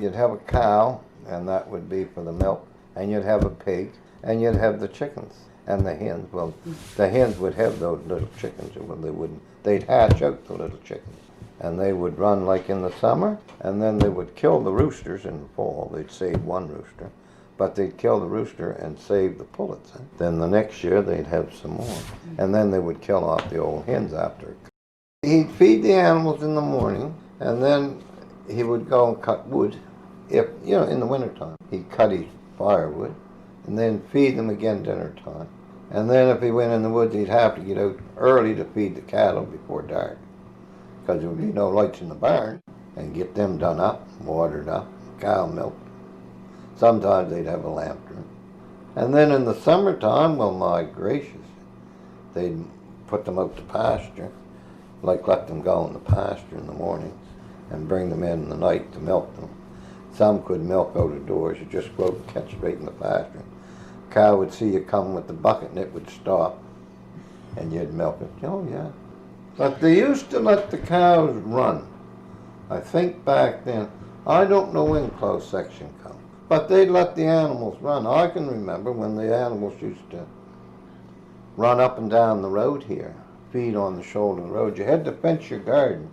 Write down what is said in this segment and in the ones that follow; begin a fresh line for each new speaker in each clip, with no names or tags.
you'd have a cow, and that would be for the milk, and you'd have a pig, and you'd have the chickens and the hens. Well, the hens would have those little chickens, they'd hatch out the little chickens. And they would run like in the summer, and then they would kill the roosters in the fall. They'd save one rooster, but they'd kill the rooster and save the pullets. Then the next year they'd have some more, and then they would kill off the old hens after. He'd feed the animals in the morning, and then he would go and cut wood. If, in the wintertime, he'd cut his firewood, and then feed them again dinner time. And then if he went in the woods, he'd have to get out early to feed the cattle before dark, because there would be no lights in the barn, and get them done up, watered up, cow milk. Sometimes they'd have a lantern. And then in the summertime, well, my gracious, they'd put them out to pasture, like let them go in the pasture in the mornings, and bring them in the night to milk them. Some could milk out of doors. You just go out and catch straight in the pasture. Cow would see you come with the bucket, and it would stop, and you'd milk it. Oh, yeah. But they used to let the cows run. I think back then, I don't know when closed section come, but they'd let the animals run. I can remember when the animals used to run up and down the road here, feed on the shoulder of the road. You had to fence your garden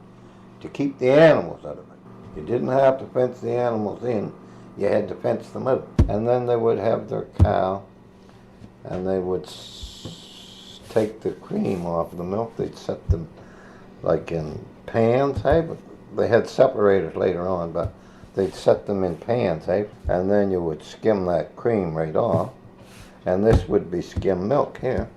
to keep the animals out of it. You didn't have to fence the animals in, you had to fence them out. And then they would have their cow, and they would take the cream off of the milk. They'd set them like in pans, hey? But they had separators later on, but they'd set them in pans, hey? And then you would skim that cream right off, and this would be skim milk here.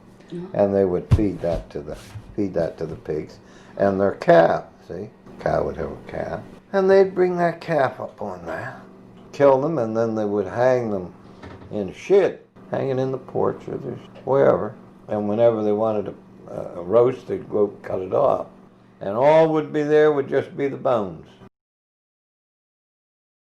And they would feed that to the pigs and their calf. See, cow would have a calf, and they'd bring that calf up on that, kill them, and then they would hang them in a shed, hanging in the porch or wherever. And whenever they wanted a roast, they'd go cut it off, and all would be there would just be the bones.